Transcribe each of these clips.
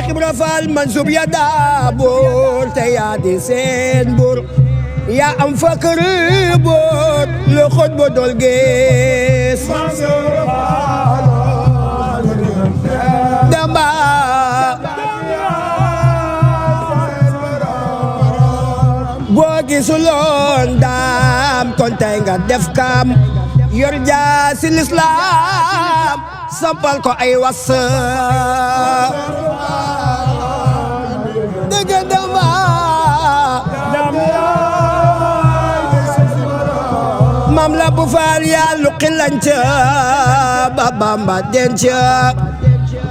Cheikh Ibra Fall Mansoub ya daa buur te yaa di seen buur yaa am fakër buur lu xut bu dul gis damba boo gisuloon daam kon tey nga def kam yor jaasi lislaam sampal ko ay was dëgg damba mam la bu faal yaa lu xilanc ba Bamba denc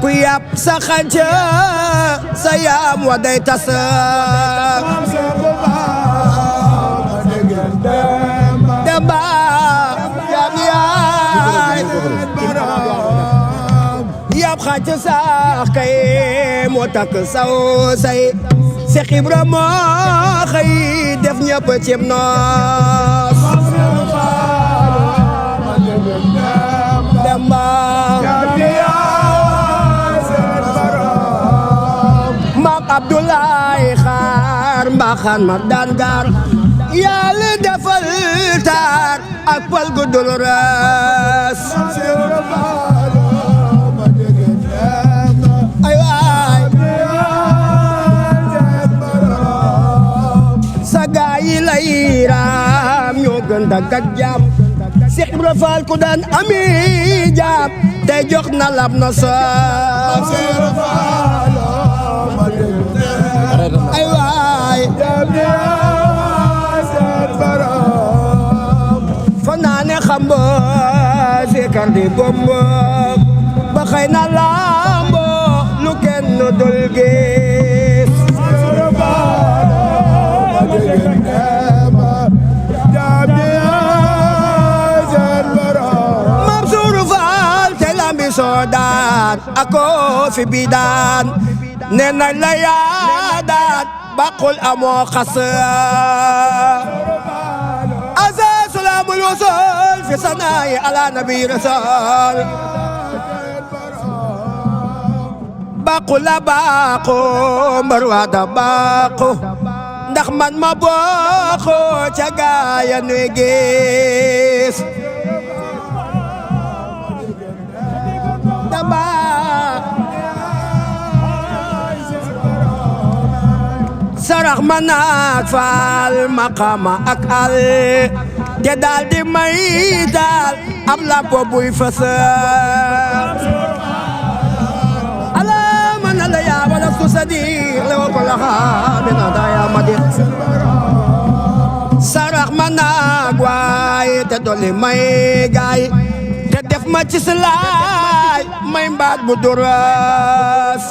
ku yàpp sa xanc sa yaam wa day tas damba yaam yaay yàpp xanc sax kay moo takk saw say Cheikh Ibra moo xëy def ñëpp cib noos damba maam Abdoulaye xaar mbaaxaan ma daan gaar yàlla defal taar ak pal gu dul ras ay waay sa gaay yi lay raam ñoo gën da gag jaam Cheikh Ibra Fall ku daan ami jaam tey jox na lab na sax ay waay fanaane xambo sikar di bombo ba xëy na lambo lu kenn dul gis Maam Suuru Faal te lambi soodaan ako fi bidaan nee na la yaa daan baqul amoo xas asa salaamul wasul fi sanaayi ala nabi rasul baqul la baqu mbar waada baqu ndax man ma bokku ca gaaya nuy gis damba sarax ma naak faal maqama ak al te daal di may daal am lampo buy fësa ala man ala yaa wala su sadiq le ko la xaabina daya madin sarax ma naak waay te dolli may gaay te def ma ci salaay may mbaat bu duras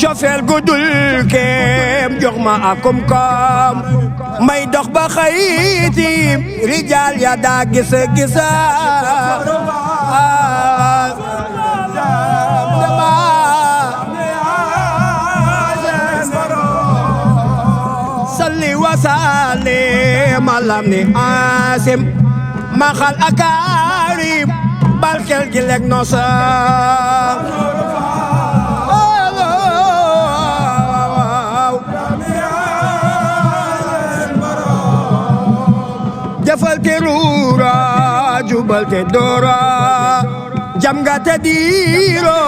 cofeel gudul kem jox ma akum kam may dox ba xaytim rijal ya daa gisa gisa salli wa sallim alam ni asim maxal akarim barkel gi leg nosa jafal te ruura jubal te doora jam nga te diiro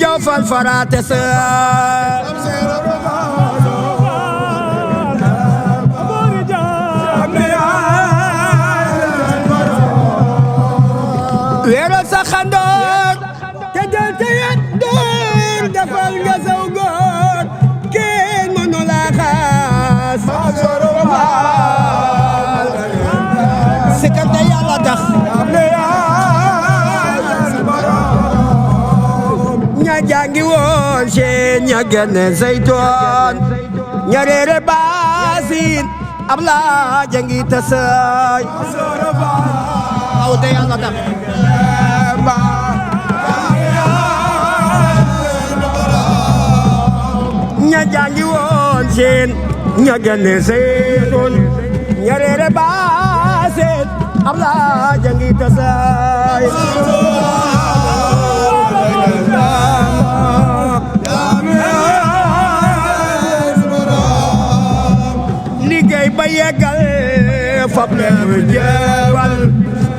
jawfal farate sa weeral sa xandoor te jël te yet door defal nga saw góor kenn mënu la xaas sikante yàlla tax ña jàngi woon seen ña genne zeytoon ña reere baasin ab la jangi tasay aw te yàlla tax ña jàngi woon seen ña genne zeytoon ña reere baasin Abla jangi tasay liggéey ba yeggal fab leen jeewal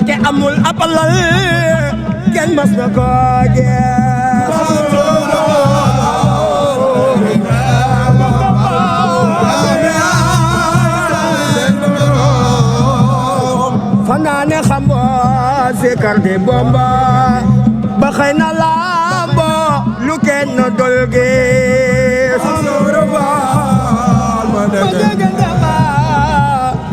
te amul apalal kenn mas na ko jeex fanaane xambo sikar di bomba ba xëy na lambo lu kenn dol gis ma dégg ndama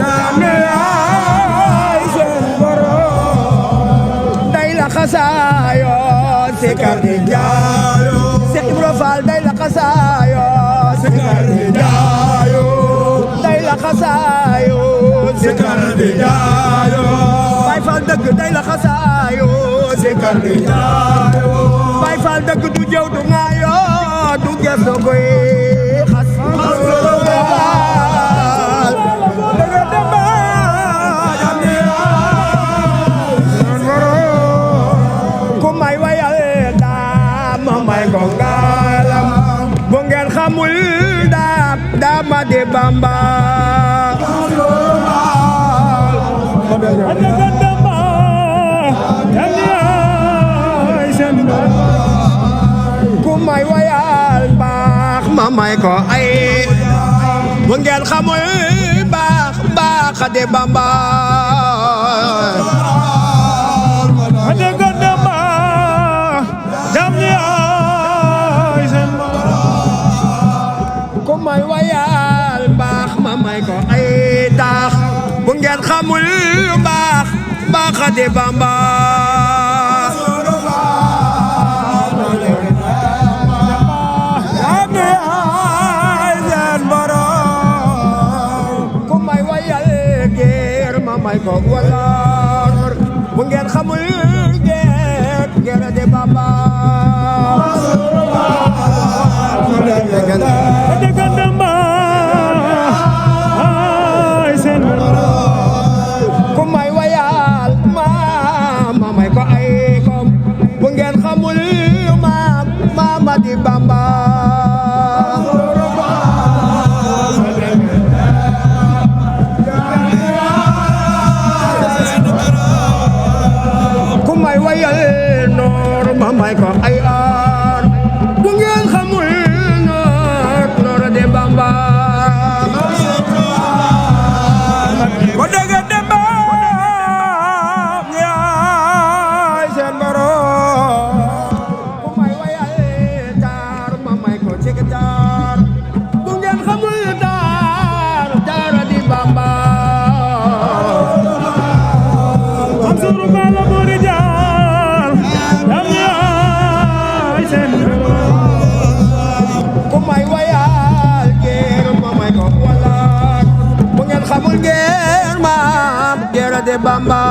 daane ay seen borom day la xasaayo sikar di jaayo Seex Ibra Faal day la xasaayo sikar di jaayo day la xasaayo sikar di jaayo Baay Faal dëgg day la xasaayo sikar di jaayo Baay Faal dëgg du jëw du ngaayo du gesto koy xas ku may wayal daama may ko ngalam bu ngeen xamul daama di Bamba ku may wayal baax ma may ko ay bu ngeen xamul baax di Bamba ku may wayal baax ma may ko ay tax bu ngeen xamul baax di Bamba ku may wayal geer ma may ko walor bu ngeen xamul geer di Bamba ku may wayal ma may ko ay kom bu ngeen xamul ma di Bamba ku may wayal noor ma may ko ay ar bu ngeen xamul noor di Bamba ko dégg Demba yaay seen borom ku may wayal taar ma may ko ci taar bu ngeen xamul taar di Bamba am suru kala buri jaar yaay seen ku may wayal geer ma may ko walaat bu ngeen xamul geer ma geer di Bamba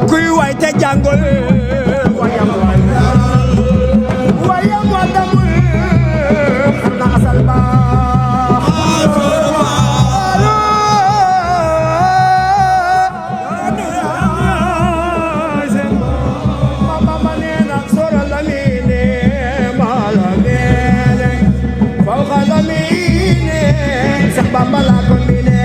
kuy way te jàngul wayam wa damul xam na asal ba mama neena sora lamine mala neene fawqa lamine sax Bamba la ko mine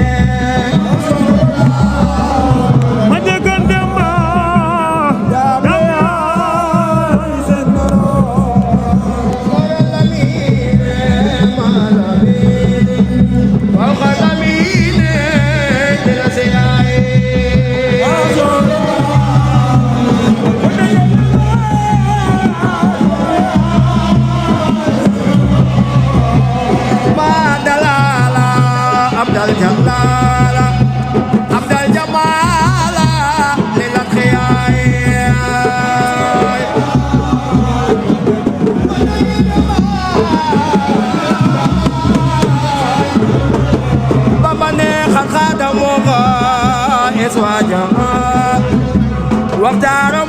Abdal Jalala Abdal Jamala Lilat Khiyai gees waaja waxtaanam